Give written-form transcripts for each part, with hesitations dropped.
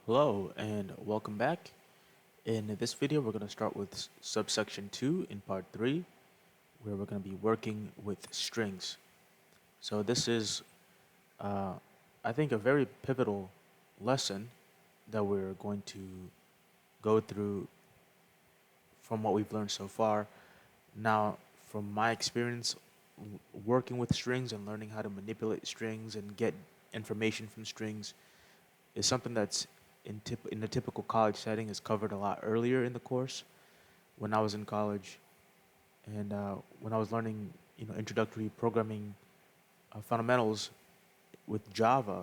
Hello and welcome back. In this video, we're going to start with subsection 2 in part 3, where we're going to be working with strings. So this is, I think, a very pivotal lesson that we're going to go through from what we've learned so far. Now, from my experience working with strings and learning how to manipulate strings and get information from strings, is something that's in the typical college setting is covered a lot earlier in the course when I was in college and when I was learning introductory programming fundamentals with Java.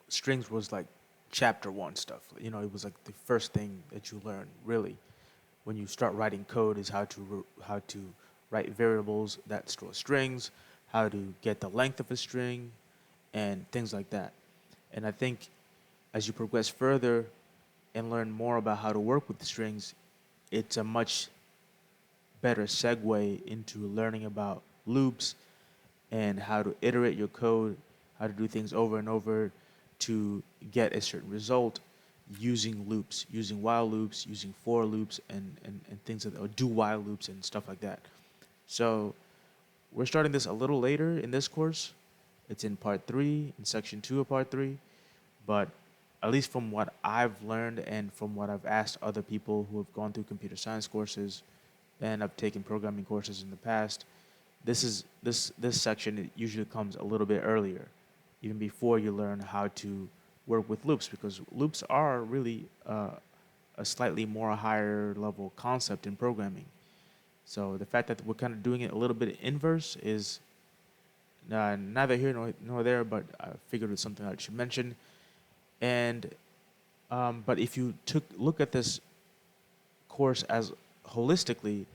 Strings was like chapter one stuff. It was like the first thing that you learn really when you start writing code is how to write variables that store strings, how to get the length of a string, and things like that. And I think as you progress further and learn more about how to work with strings, it's a much better segue into learning about loops and how to iterate your code, how to do things over and over to get a certain result using loops, using while loops, using for loops, and things like that, or do while loops and stuff like that. So we're starting this a little later in this course. It's in part 3, in section 2 of part 3. But at least from what I've learned and from what I've asked other people who have gone through computer science courses and I've taken programming courses in the past, this section it usually comes a little bit earlier, even before you learn how to work with loops, because loops are really a slightly more higher level concept in programming. So the fact that we're kind of doing it a little bit inverse is neither here nor there, but I figured it's something I should mention. And but if you look at this course as holistically,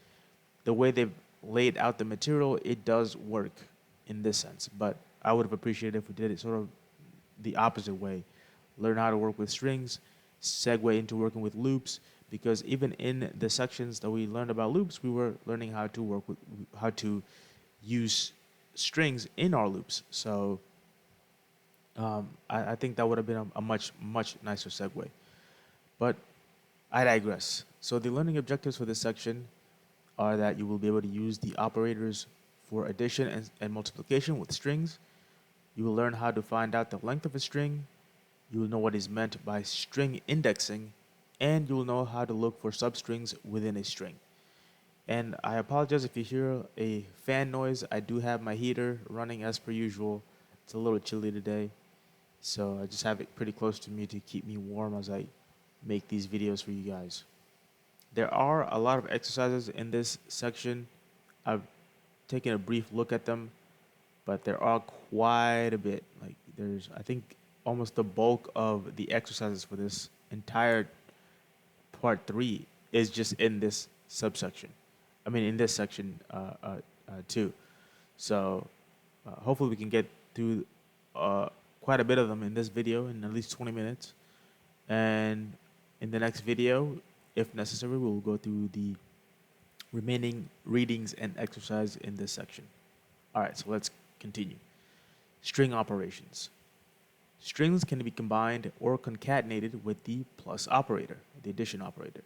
the way they've laid out the material, it does work in this sense. But I would have appreciated if we did it sort of the opposite way. Learn how to work with strings, segue into working with loops, because even in the sections that we learned about loops, we were learning how to use strings in our loops. So I think that would have been a much nicer segue. But I digress. So the learning objectives for this section are that you will be able to use the operators for addition and multiplication with strings. You will learn how to find out the length of a string. You will know what is meant by string indexing, and you will know how to look for substrings within a string. And I apologize if you hear a fan noise. I do have my heater running as per usual. It's a little chilly today. So I just have it pretty close to me to keep me warm as I make these videos for you guys. There are a lot of exercises in this section. I've taken a brief look at them, but there are quite a bit. Like there's, I think, almost the bulk of the exercises for this entire part 3 is just in this subsection. I mean, in this section too. So hopefully we can get through quite a bit of them in this video in at least 20 minutes. And in the next video, if necessary, we'll go through the remaining readings and exercise in this section. All right, so let's continue. String operations. Strings can be combined or concatenated with the plus operator, the addition operator.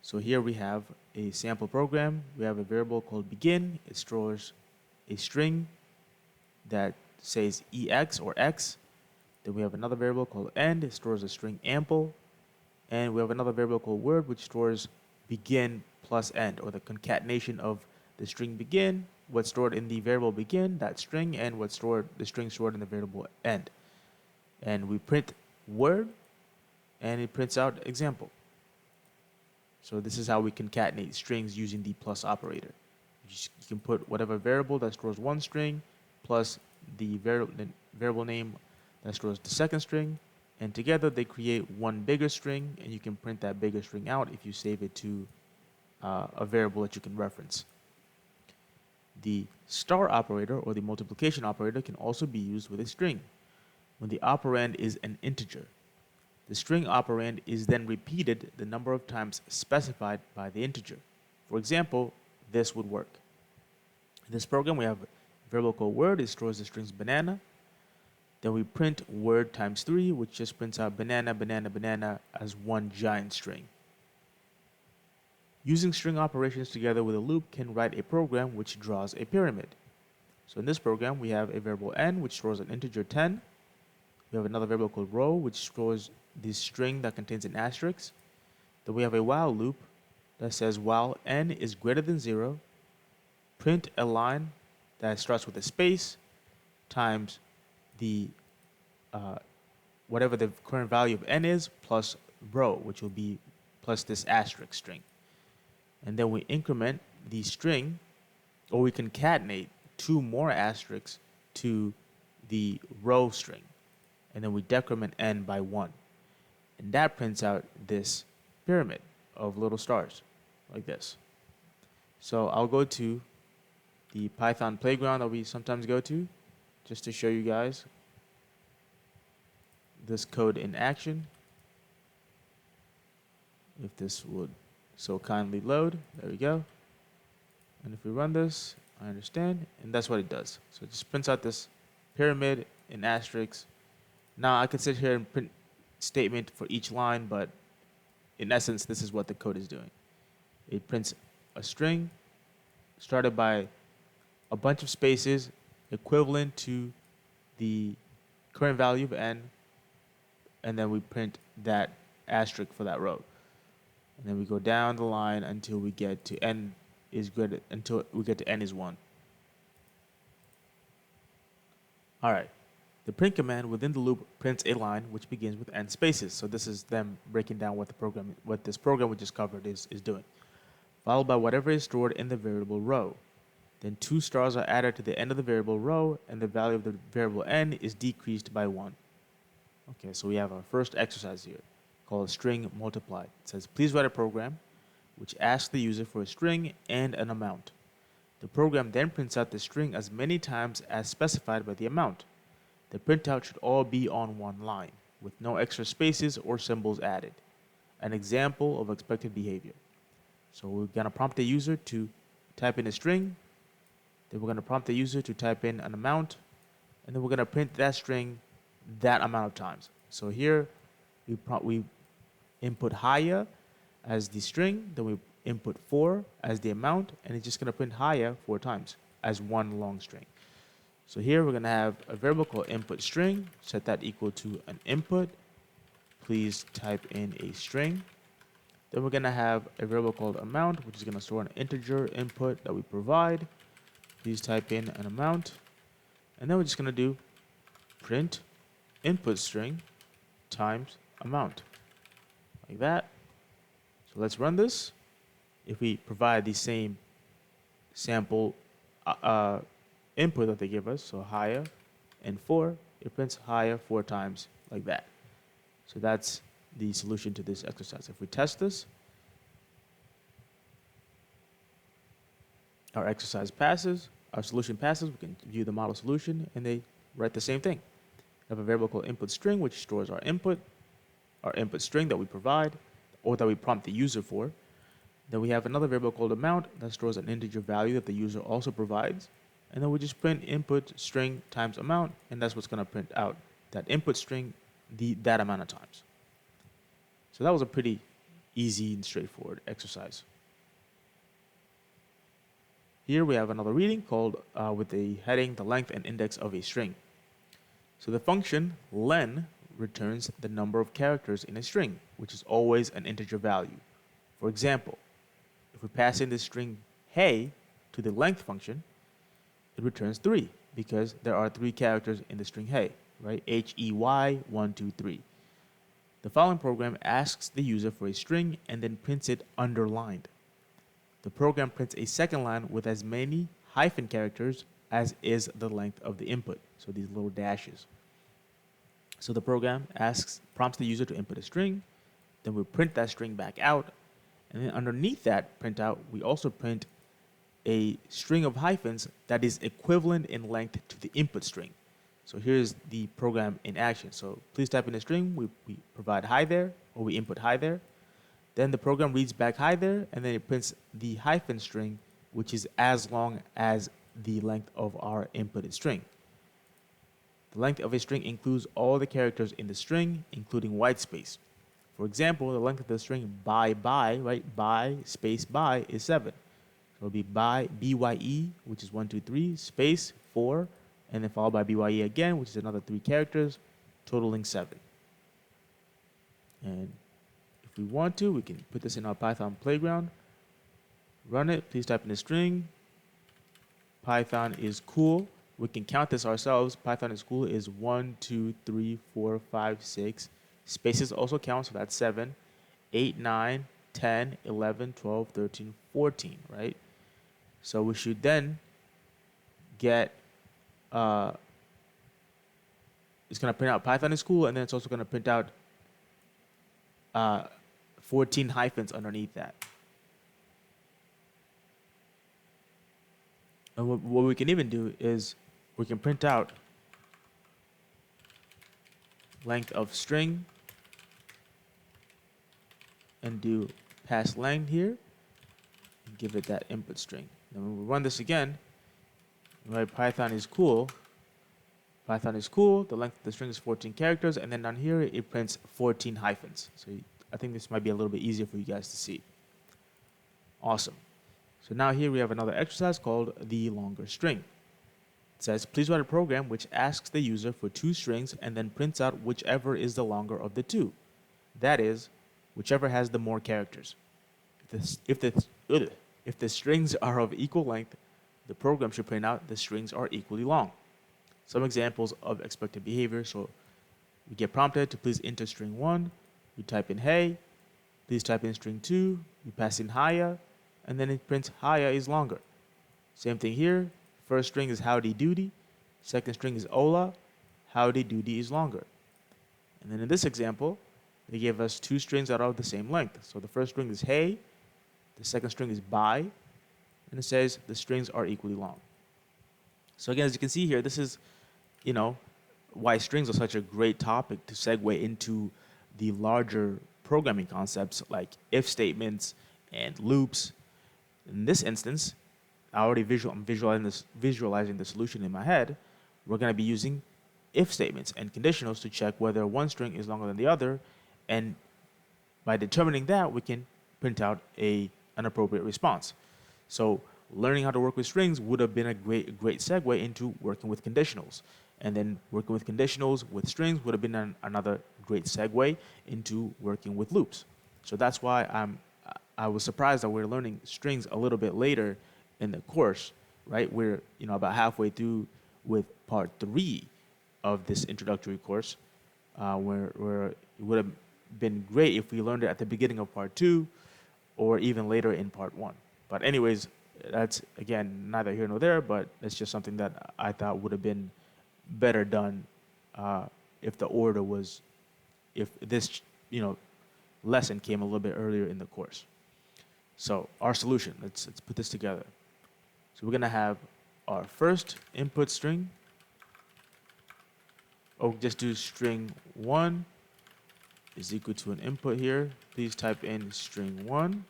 So here we have a sample program. We have a variable called begin. It stores a string that says ex or x. Then we have another variable called end. It stores a string ample. And we have another variable called word, which stores begin plus end, or the concatenation of the string begin, what's stored in the variable begin, that string, and the string stored in the variable end. And we print word, and it prints out example. So this is how we concatenate strings using the plus operator. You can put whatever variable that stores one string plus the variable name that stores the second string, and together they create one bigger string, and you can print that bigger string out if you save it to a variable that you can reference. The star operator or the multiplication operator can also be used with a string when the operand is an integer. The string operand is then repeated the number of times specified by the integer. For example, this would work. In this program, we have a variable called word. It stores the strings banana. Then we print word times 3, which just prints out banana, banana, banana as one giant string. Using string operations together with a loop can write a program which draws a pyramid. So in this program, we have a variable n, which stores an integer 10. We have another variable called row, which stores the string that contains an asterisk. Then we have a while loop that says while n is greater than 0, print a line that starts with a space times the whatever the current value of n is plus row, which will be plus this asterisk string. And then we increment the string, or we concatenate 2 more asterisks to the row string. And then we decrement n by 1. And that prints out this pyramid of little stars, like this. So I'll go to the Python playground that we sometimes go to, just to show you guys this code in action. If this would so kindly load, there we go. And if we run this, I understand, and that's what it does. So it just prints out this pyramid in asterisks. Now I could sit here and print statement for each line, but in essence, this is what the code is doing. It prints a string started by a bunch of spaces equivalent to the current value of n, and then we print that asterisk for that row. And then we go down the line until we get to n is greater, until we get to n is 1. All right. The print command within the loop prints a line which begins with n spaces. So this is them breaking down what this program we just covered is doing. Followed by whatever is stored in the variable row. Then 2 stars are added to the end of the variable row, and the value of the variable n is decreased by 1. Okay, so we have our first exercise here, called string multiply. It says, please write a program which asks the user for a string and an amount. The program then prints out the string as many times as specified by the amount. The printout should all be on one line, with no extra spaces or symbols added. An example of expected behavior. So we're going to prompt the user to type in a string, then we're going to prompt the user to type in an amount, and then we're going to print that string that amount of times. So here we input higher as the string, then we input 4 as the amount, and it's just going to print higher 4 times as one long string. So here we're going to have a variable called input string, set that equal to an input. Please type in a string. Then we're going to have a variable called amount, which is going to store an integer input that we provide. Please type in an amount. And then we're just going to do print input string times amount, like that. So let's run this. If we provide the same sample input that they give us, so higher and 4, it prints higher 4 times, like that. So that's the solution to this exercise. If we test this, our exercise passes, our solution passes, we can view the model solution, and they write the same thing. We have a variable called input string, which stores our input string that we provide, or that we prompt the user for. Then we have another variable called amount that stores an integer value that the user also provides. And then we just print input string times amount, and that's what's going to print out that input string that amount of times. So that was a pretty easy and straightforward exercise. Here we have another reading called with the heading, the length and index of a string. So the function len returns the number of characters in a string, which is always an integer value. For example, if we pass in the string hey to the length function, it returns 3 because there are 3 characters in the string hey, right? HEY 1, 2, 3. The following program asks the user for a string and then prints it underlined. The program prints a second line with as many hyphen characters as is the length of the input, so these little dashes. So the program prompts the user to input a string, then we print that string back out, and then underneath that printout, we also print a string of hyphens that is equivalent in length to the input string. So here's the program in action. So please type in a string, we provide hi there, or we input hi there. Then the program reads back hi there, and then it prints the hyphen string, which is as long as the length of our inputted string. The length of a string includes all the characters in the string, including white space. For example, the length of the string bye, right? Bye space bye is 7. So it'll be bye, BYE, which is 1, 2, 3, space 4, and then followed by BYE again, which is another 3 characters, totaling 7. And if we want to, we can put this in our Python playground, run it. Please type in the string. Python is cool. We can count this ourselves. Python is cool is 1, 2, 3, 4, 5, 6. Spaces also count, so that's 7, 8, 9, 10, 11, 12, 13, 14, right? So we should then get, it's going to print out Python is cool, and then it's also going to print out 14 hyphens underneath that. And what we can even do is we can print out length of string and do pass length here and give it that input string. Then when we run this again, right, Python is cool. Python is cool. The length of the string is 14 characters, and then down here it prints 14 hyphens. So I think this might be a little bit easier for you guys to see. Awesome. So now here we have another exercise called the longer string. It says, please write a program which asks the user for 2 strings and then prints out whichever is the longer of the 2. That is, whichever has the more characters. If the strings are of equal length, the program should print out the strings are equally long. Some examples of expected behavior. So we get prompted to please enter string 1. We type in hey. Please type in string 2. We pass in haya. And then it prints haya is longer. Same thing here. First string is howdy doody. Second string is hola. Howdy doody is longer. And then in this example, they give us 2 strings that are of the same length. So the first string is hey. The second string is bye. And it says the strings are equally long. So again, as you can see here, this is, why strings are such a great topic to segue into the larger programming concepts like if statements and loops. In this instance, I'm visualizing the solution in my head. We're going to be using if statements and conditionals to check whether one string is longer than the other, and by determining that, we can print out an appropriate response. So learning how to work with strings would have been a great segue into working with conditionals, and then working with conditionals with strings would have been another great segue into working with loops. So that's why I was surprised that we're learning strings a little bit later in the course, right? We're about halfway through with part 3 of this introductory course, where it would have been great if we learned it at the beginning of part 2 or even later in part 1. But anyways, that's again neither here nor there, but it's just something that I thought would have been better done if this lesson came a little bit earlier in the course. So our solution, let's put this together. So we're going to have our first input string. Just do string 1 is equal to an input here. Please type in string 1.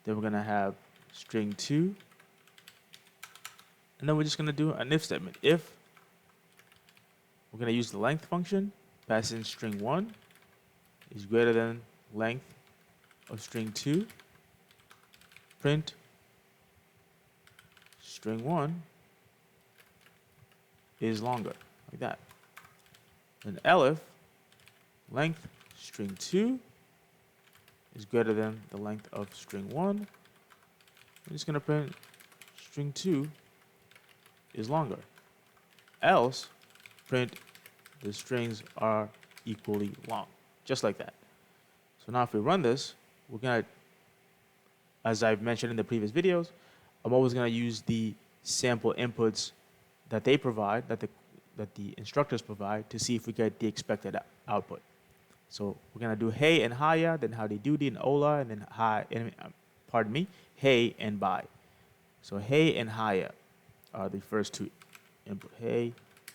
Then we're going to have string 2. And then we're just going to do an if statement. If we're going to use the length function, pass in string 1 is greater than length of string 2, print string 1 is longer, like that. Then elif length string 2 is greater than the length of string 1. I'm just going to print string 2 is longer. Else print the strings are equally long, just like that. So now if we run this, we're going to, as I've mentioned in the previous videos, I'm always going to use the sample inputs that they provide, that the instructors provide, to see if we get the expected output. So we're going to do hey and haya, then howdy doody and hola, and then hey and bye. So hey and haya are the first 2 input. Hey,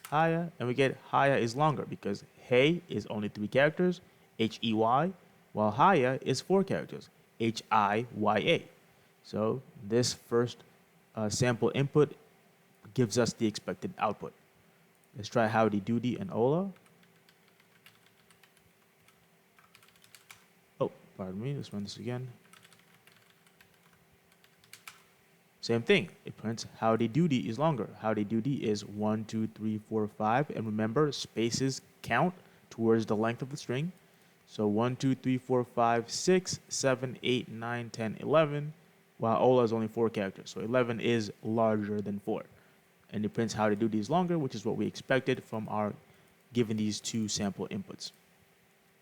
haya, and we get haya is longer because hey is only 3 characters, H-E-Y, while haya is 4 characters, H-I-Y-A. So this first sample input gives us the expected output. Let's try howdy doody and hola. Oh, pardon me. Let's run this again. Same thing. It prints howdy doody is longer. Howdy doody is 1, 2, 3, 4, 5. And remember, spaces count towards the length of the string. So 1, 2, 3, 4, 5, 6, 7, 8, 9, 10, 11. While hola is only 4 characters. So 11 is larger than 4. And it prints howdy doody is longer, which is what we expected from our given these two sample inputs.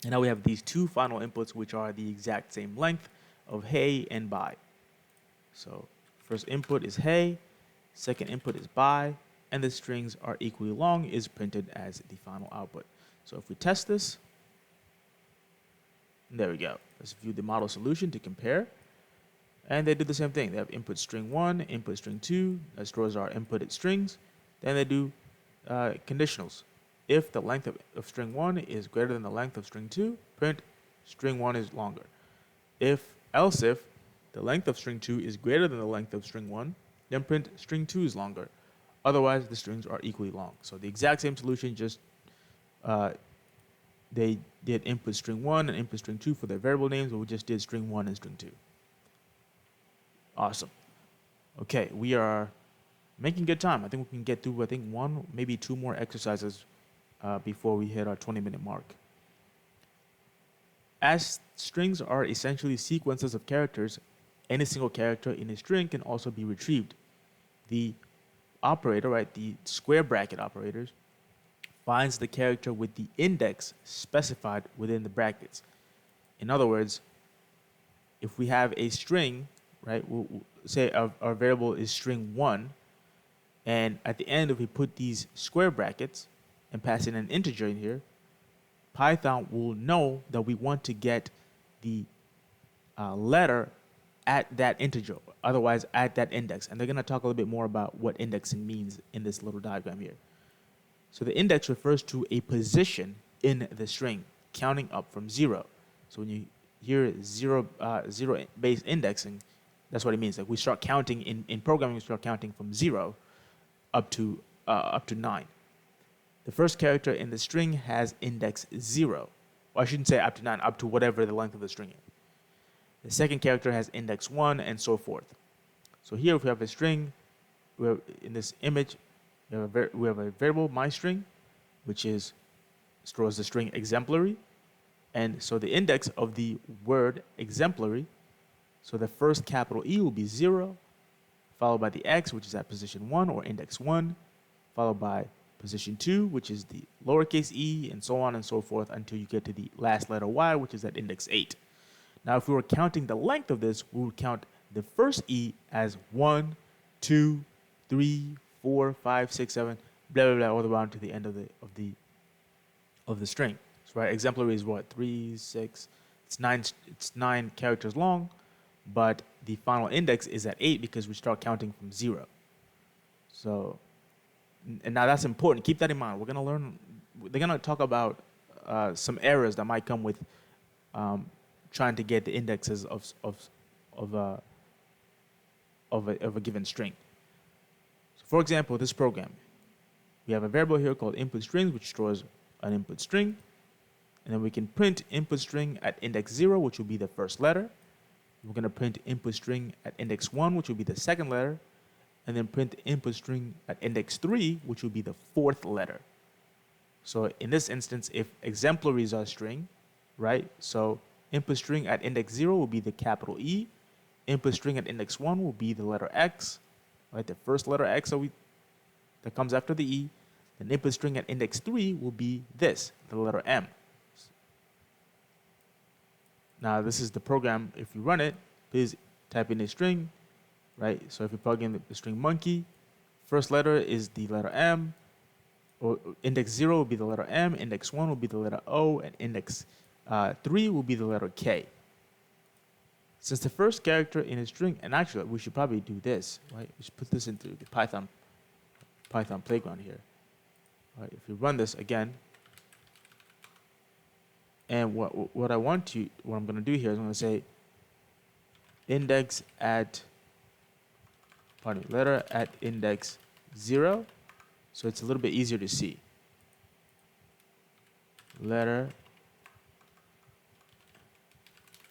And now we have these two final inputs, which are the exact same length of hey and bye. So first input is hey, second input is bye, and the strings are equally long is printed as the final output. So if we test this, there we go. Let's view the model solution to compare. And they do the same thing. They have input string 1, input string 2, that stores our inputted strings. Then they do conditionals. If the length of string 1 is greater than the length of string 2, print string 1 is longer. Else if the length of string 2 is greater than the length of string 1, then print string 2 is longer. Otherwise, the strings are equally long. So the exact same solution, just they did input string 1 and input string 2 for their variable names, but we just did string 1 and string 2. Awesome. Okay, we are making good time. I think we can get through, one, maybe two more exercises before we hit our 20-minute mark. As strings are essentially sequences of characters, any single character in a string can also be retrieved. The operator, right, the square bracket operators, finds the character with the index specified within the brackets. In other words, if we have a string, right, we'll say our variable is string 1, and at the end, if we put these square brackets and pass in an integer in here, Python will know that we want to get the letter at that integer, otherwise at that index. And they're going to talk a little bit more about what indexing means in this little diagram here. So the index refers to a position in the string, counting up from 0. So when you hear zero based indexing, that's what it means. Like we start counting in programming, we start counting from 0 up to 9. The first character in the string has index 0. Well, I shouldn't say up to 9, up to whatever the length of the string is. The second character has index 1 and so forth. So here if we have a string, in this image, we have a variable myString, which stores the string exemplary. And so the index of the word exemplary, so the first capital E will be 0, followed by the X, which is at position 1 or index 1, followed by position 2, which is the lowercase e, and so on and so forth until you get to the last letter Y, which is at index 8. Now, if we were counting the length of this, we would count the first E as 1, 2, 3, 4, 5, 6, 7, blah, blah, blah, all the way down to the end of the string. So, right, exemplary is what? 3, 6, it's 9 characters long, but the final index is at 8 because we start counting from 0. So, and now that's important. Keep that in mind. They're going to talk about some errors that might come with trying to get the indexes of a given string. So for example, this program, we have a variable here called input strings, which stores an input string, and then we can print input string at index 0, which will be the first letter. We're going to print input string at index 1, which will be the second letter, and then print the input string at index 3, which will be the fourth letter. So in this instance, if exemplary is our string, right? So input string at index 0 will be the capital E. Input string at index 1 will be the letter X, right? The first letter X that comes after the E. Then input string at index 3 will be the letter M. Now this is the program. If you run it, please type in a string, right? So if you plug in the string monkey, first letter is the letter M, or index 0 will be the letter M, index 1 will be the letter O, and index 3 will be the letter K. Since the first character in a string, and actually we should probably do this, right? We should put this into the Python playground here. All right, if you run this again, and what I'm going to do here is I'm going to say letter at index 0, so it's a little bit easier to see. letter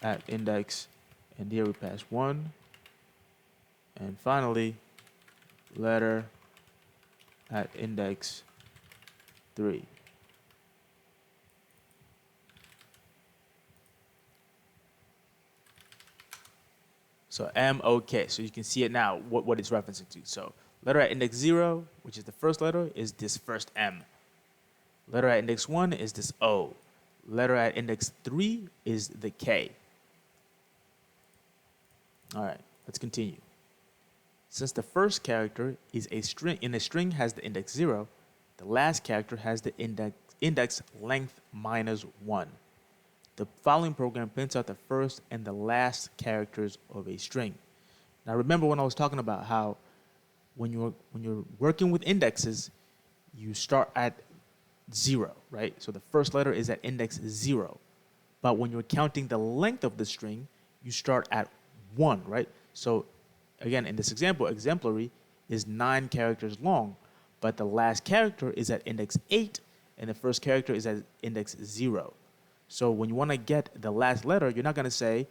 at index, and here we pass 1, and finally letter at index 3. So MOOC, so you can see it now, what it's referencing to. So letter at index 0, which is the first letter, is this first M. Letter at index 1 is this O. Letter at index 3 is the K. All right, let's continue. Since the first character is a string, in a string has the index 0, the last character has the index length -1. The following program prints out the first and the last characters of a string. Now remember when I was talking about how when you're working with indexes, you start at 0, right? So the first letter is at index 0. But when you're counting the length of the string, you start at 1, right? So again, in this example, exemplary is 9 characters long, but the last character is at index 8 and the first character is at index 0. So when you want to get the last letter, you're not going to say,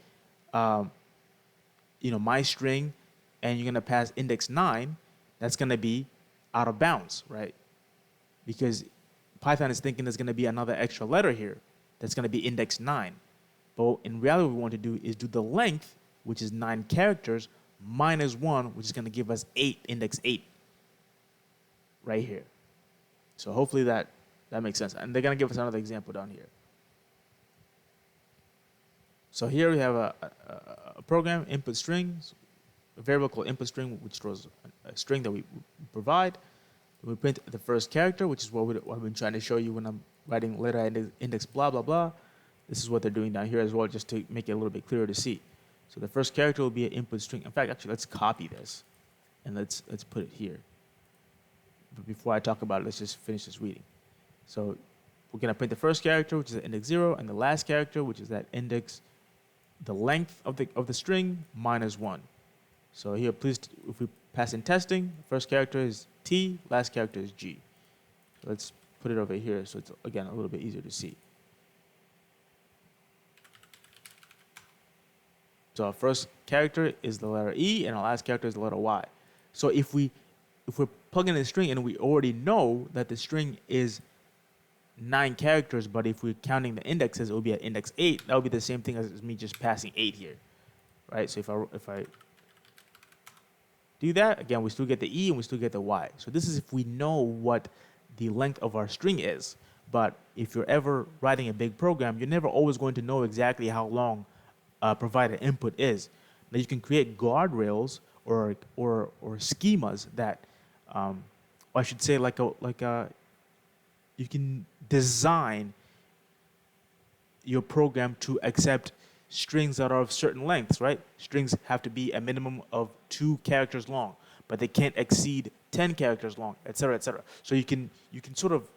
my string, and you're going to pass index 9. That's going to be out of bounds, right? Because Python is thinking there's going to be another extra letter here that's going to be index 9. But in reality, what we want to do is do the length, which is 9 characters, -1, which is going to give us 8, index 8, right here. So hopefully that makes sense. And they're going to give us another example down here. So here we have a program, input strings, a variable called input string, which throws a string that we provide. We print the first character, which is what I've been trying to show you when I'm writing letter at index blah, blah, blah. This is what they're doing down here as well, just to make it a little bit clearer to see. So the first character will be an input string. In fact, actually, let's copy this, and let's put it here. But before I talk about it, let's just finish this reading. So we're going to print the first character, which is at index 0, and the last character, which is at index, the length of the string, -1. So here, please, if we pass in testing, first character is T, last character is G. Let's put it over here so it's, again, a little bit easier to see. So our first character is the letter E, and our last character is the letter Y. So if we're plugging in a string and we already know that the string is 9 characters, but if we're counting the indexes, it will be at index 8. That would be the same thing as me just passing 8 here, right? So if I do that, again, we still get the E and we still get the Y. So this is if we know what the length of our string is. But if you're ever writing a big program, you're never always going to know exactly how long provided input is. Now you can create guardrails or schemas that, or I should say, you can design your program to accept strings that are of certain lengths, right? Strings have to be a minimum of 2 characters long, but they can't exceed 10 characters long, etc., etc. So you can sort of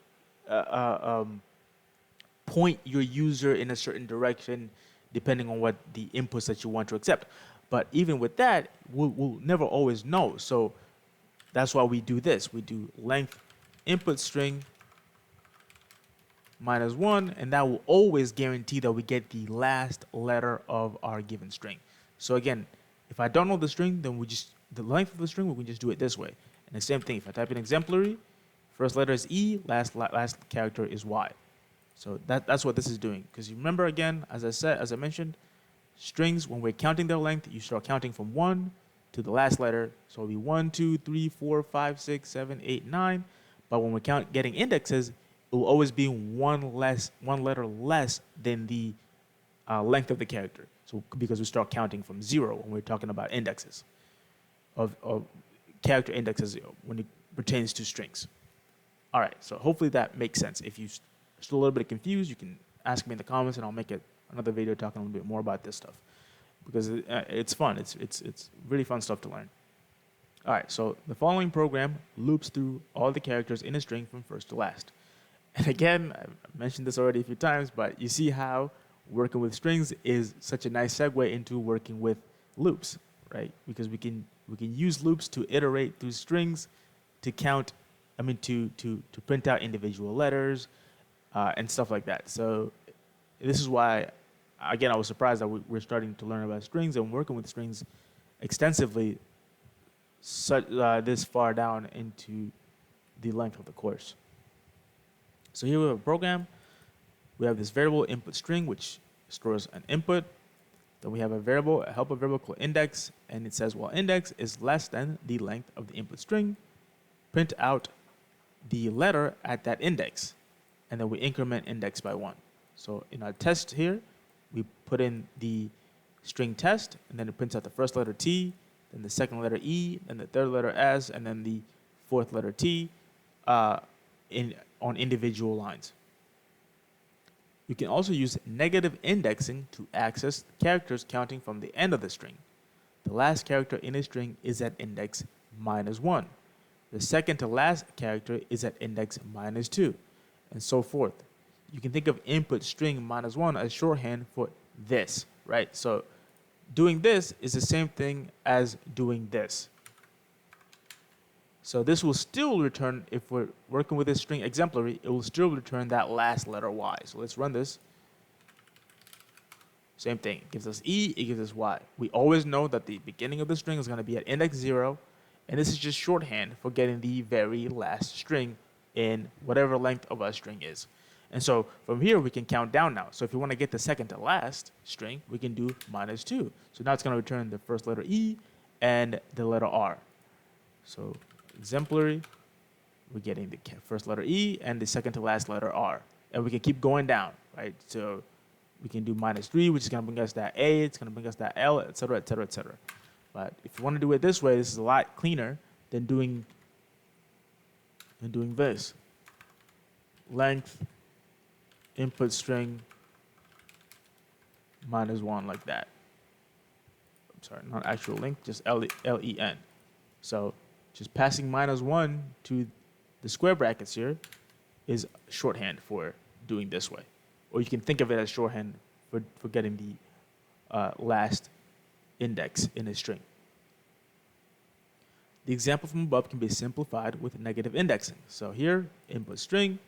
point your user in a certain direction depending on what the inputs that you want to accept. But even with that, we'll never always know. So that's why we do this. We do length input string -1, and that will always guarantee that we get the last letter of our given string. So again, if I don't know the string, then the length of the string, we can just do it this way. And the same thing, if I type in exemplary, first letter is E, last character is Y. So that's what this is doing. Because you remember, again, as I mentioned, strings, when we're counting their length, you start counting from 1 to the last letter. So it'll be 1, 2, 3, 4, 5, 6, 7, 8, 9. But when we're getting indexes, it will always be one letter less than the length of the character. So because we start counting from 0 when we're talking about indexes of character indexes when it pertains to strings. All right, so hopefully that makes sense. If you're still a little bit confused, you can ask me in the comments, and I'll make another video talking a little bit more about this stuff because it's fun. It's really fun stuff to learn. All right, so the following program loops through all the characters in a string from first to last. And again, I've mentioned this already a few times, but you see how working with strings is such a nice segue into working with loops, right? Because we can use loops to iterate through strings to count, to print out individual letters, and stuff like that. So this is why, again, I was surprised that we're starting to learn about strings and working with strings extensively this far down into the length of the course. So here we have a program. We have this variable input string, which stores an input. Then we have a helper variable called index, and it says, well, index is less than the length of the input string. Print out the letter at that index, and then we increment index by 1. So in our test here, we put in the string test, and then it prints out the first letter T, then the second letter E, then the third letter S, and then the fourth letter T on individual lines. You can also use negative indexing to access characters counting from the end of the string. The last character in a string is at index -1. The second to last character is at index -2, and so forth. You can think of input string -1 as shorthand for this, right? So doing this is the same thing as doing this. So this will still return, if we're working with this string exemplary, it will still return that last letter Y. So let's run this. Same thing. It gives us E, it gives us Y. We always know that the beginning of the string is going to be at index 0, and this is just shorthand for getting the very last string in whatever length of our string is. And so from here, we can count down now. So if we want to get the second to last string, we can do -2. So now it's going to return the first letter E and the letter R. So exemplary, we're getting the first letter E and the second to last letter R. And we can keep going down, right? So we can do -3, which is going to bring us that A, it's going to bring us that L, et cetera, et cetera, et cetera. But if you want to do it this way, this is a lot cleaner than doing this. Length, input string, -1 like that. I'm sorry, not actual length, just L-E-N. So just passing -1 to the square brackets here is shorthand for doing this way. Or you can think of it as shorthand for getting the last index in a string. The example from above can be simplified with negative indexing. So here, input string,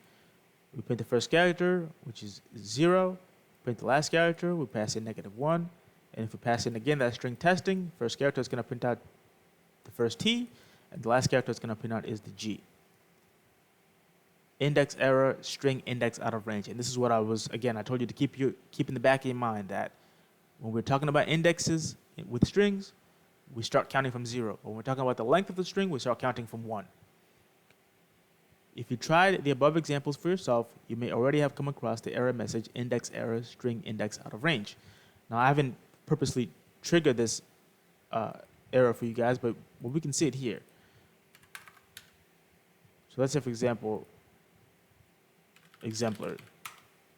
we print the first character, which is 0. Print the last character, we pass in -1. And if we pass in again that string testing, first character is going to print out the first T, and the last character it's going to print out is the G. Index error, string index out of range. And this is what I told you to keep in the back of your mind that when we're talking about indexes with strings, we start counting from 0. When we're talking about the length of the string, we start counting from 1. If you tried the above examples for yourself, you may already have come across the error message, index error, string index out of range. Now, I haven't purposely triggered this error for you guys, but we can see it here. So let's say, for example, exemplary.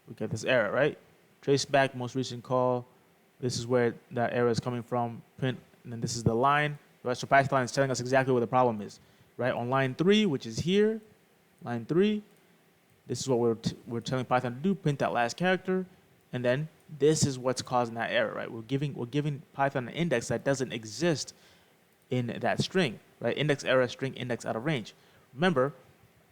We get this error, right? Trace back most recent call. This is where that error is coming from. Print, and then this is the line. Right? So Python is telling us exactly what the problem is, right? On line 3, which is here, line 3, this is what we're telling Python to do. Print that last character, and then this is what's causing that error, right? We're giving Python an index that doesn't exist in that string, right? Index error, string index out of range. Remember,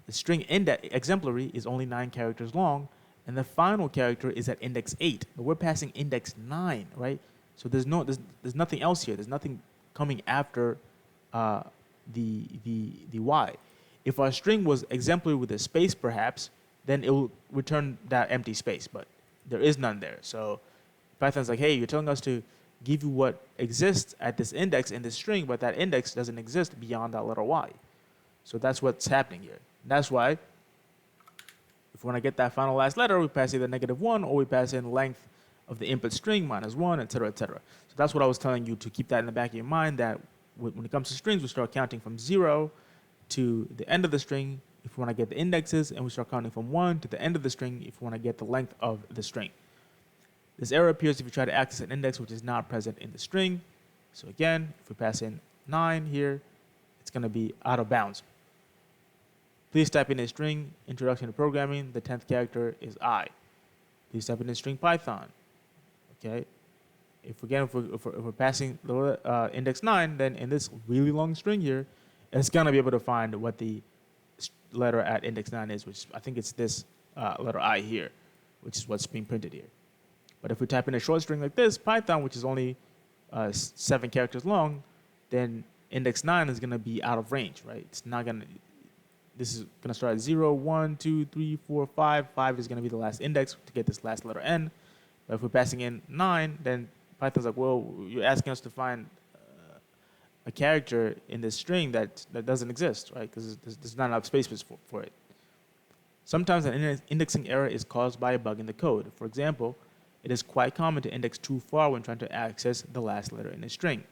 the string index exemplary is only 9 characters long, and the final character is at index 8. But we're passing index 9, right? So there's nothing else here. There's nothing coming after the Y. If our string was exemplary with a space, perhaps, then it will return that empty space. But there is none there. So Python's like, hey, you're telling us to give you what exists at this index in this string, but that index doesn't exist beyond that letter Y. So that's what's happening here. That's why if we want to get that final last letter, we pass either -1 or we pass in length of the input string -1, et cetera, et cetera. So that's what I was telling you, to keep that in the back of your mind, that when it comes to strings, we start counting from 0 to the end of the string if we want to get the indexes, and we start counting from 1 to the end of the string if we want to get the length of the string. This error appears if you try to access an index which is not present in the string. So again, if we pass in 9 here, it's going to be out of bounds. Please type in a string, introduction to programming. The 10th character is I. Please type in a string Python. Okay. If we're passing the index 9, then in this really long string here, it's going to be able to find what the letter at index 9 is, which I think it's this letter I here, which is what's being printed here. But if we type in a short string like this, Python, which is only 7 characters long, then index 9 is going to be out of range, right? It's not going to, this is going to start at 0, 1, 2, 3, 4, 5. 5 is going to be the last index to get this last letter N. But if we're passing in 9, then Python's like, well, you're asking us to find a character in this string that doesn't exist, right? Because there's not enough space for it. Sometimes an indexing error is caused by a bug in the code. For example, it is quite common to index too far when trying to access the last letter in a string.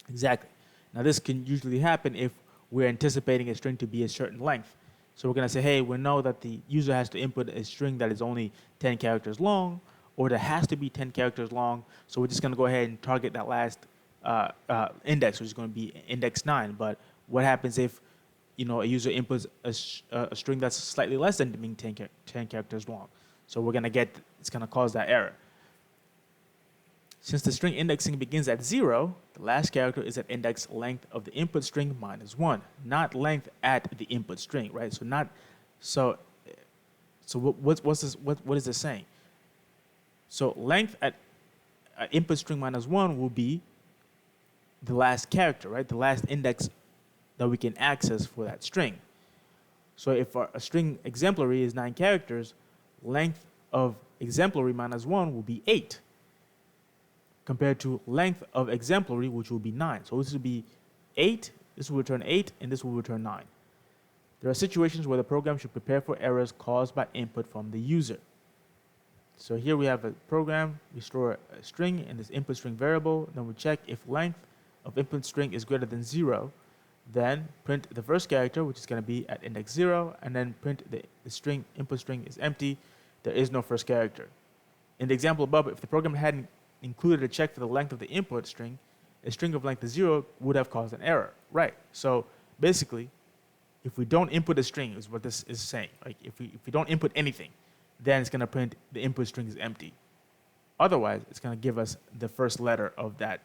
Exactly. Now this can usually happen if we're anticipating a string to be a certain length. So we're going to say, hey, we know that the user has to input a string that is only 10 characters long, or that has to be 10 characters long. So we're just going to go ahead and target that last index, which is going to be index 9. But what happens if a user inputs a string that's slightly less than being 10 characters long? So we're going to get, it's going to cause that error. Since the string indexing begins at 0, the last character is at index length of the input string minus 1, not length at the input string, right? So what is this saying? So length at input string minus 1 will be the last character, right? The last index that we can access for that string. So if a string exemplary is 9 characters, length of exemplary minus 1 will be 8, compared to length of exemplary, which will be 9. So this will be 8, this will return 8, and this will return 9. There are situations where the program should prepare for errors caused by input from the user. So here we have a program, we store a string in this input string variable, then we check if length of input string is greater than 0, then print the first character, which is going to be at index 0, and then print the string, input string is empty, there is no first character. In the example above, if the program hadn't included a check for the length of the input string, a string of length 0 would have caused an error, right? So basically, if we don't input a string, is what this is saying. Like if we don't input anything, then it's going to print the input string is empty. Otherwise, it's going to give us the first letter of that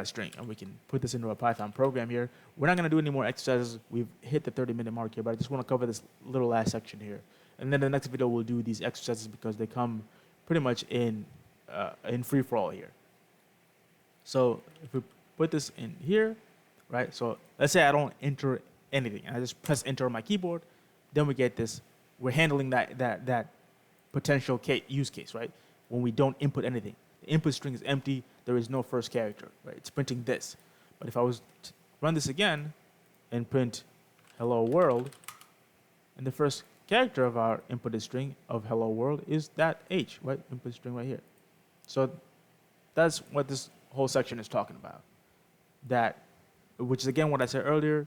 string, and we can put this into a Python program here. We're not going to do any more exercises. We've hit the 30-minute mark here, but I just want to cover this little last section here, and then the next video we'll do these exercises because they come pretty much in free for all here. So if we put this in here, right? So let's say I don't enter anything, and I just press enter on my keyboard, then we get this. We're handling that potential use case, right? When we don't input anything, the input string is empty. There is no first character, right? It's printing this. But if I was to run this again and print hello world, and the first character of our inputted string of hello world is that H, right? Input string right here. So that's what this whole section is talking about. That, which is again what I said earlier,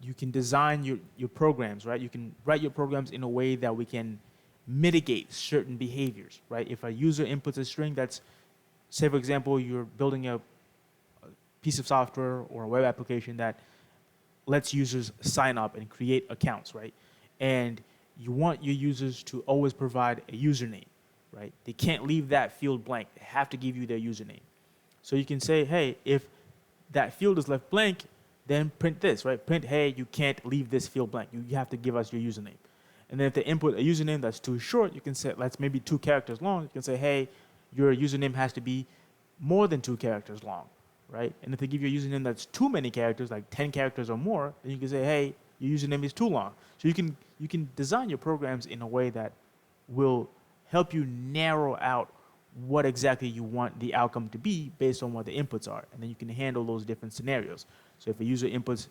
you can design your programs, right? You can write your programs in a way that we can mitigate certain behaviors, right? If a user inputs a string that's, say for example, you're building a piece of software or a web application that lets users sign up and create accounts, right? And you want your users to always provide a username, right? They can't leave that field blank. They have to give you their username. So you can say, hey, if that field is left blank, then print this, right? Print, hey, you can't leave this field blank. You have to give us your username. And then if they input a username that's too short, you can say, that's maybe 2 characters long. You can say, hey, your username has to be more than 2 characters long, right? And if they give you a username that's too many characters, like 10 characters or more, then you can say, hey, your username is too long. So you can design your programs in a way that will help you narrow out what exactly you want the outcome to be based on what the inputs are. And then you can handle those different scenarios. So if a user inputs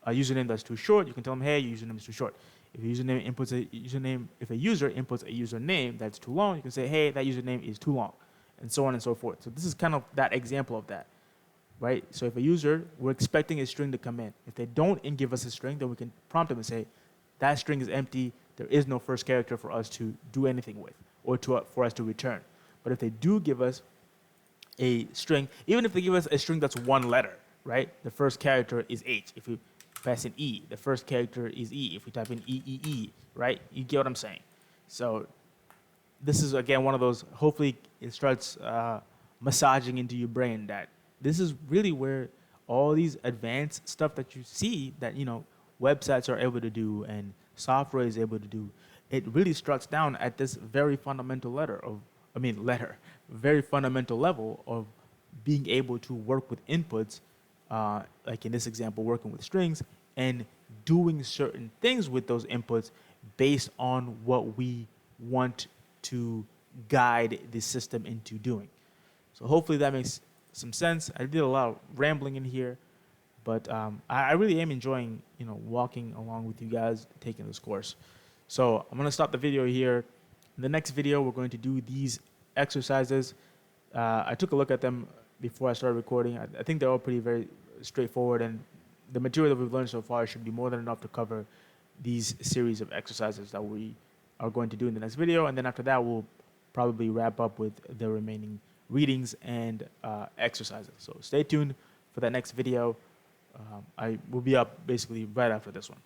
a username that's too short, you can tell them, hey, your username is too short. If a user inputs a username that's too long, you can say, hey, that username is too long, and so on and so forth. So this is kind of that example of that, right? So if a user, we're expecting a string to come in. If they don't give us a string, then we can prompt them and say, that string is empty. There is no first character for us to do anything with or for us to return. But if they do give us a string, even if they give us a string that's 1 letter, right? The first character is H. If we pass in E, the first character is E. If we type in E, right? You get what I'm saying. So this is, again, one of those, hopefully it starts massaging into your brain that this is really where all these advanced stuff that you see that, websites are able to do and software is able to do, it really starts down at this very fundamental very fundamental level of being able to work with inputs, like in this example, working with strings and doing certain things with those inputs based on what we want to guide the system into doing. So hopefully that makes some sense. I did a lot of rambling in here, but I really am enjoying, walking along with you guys taking this course. So I'm gonna stop the video here. In the next video, we're going to do these exercises. I took a look at them before I started recording. I think they're all pretty very straightforward, and the material that we've learned so far should be more than enough to cover these series of exercises that we are going to do in the next video. And then after that, we'll probably wrap up with the remaining readings and exercises. So stay tuned for that next video. I will be up basically right after this one.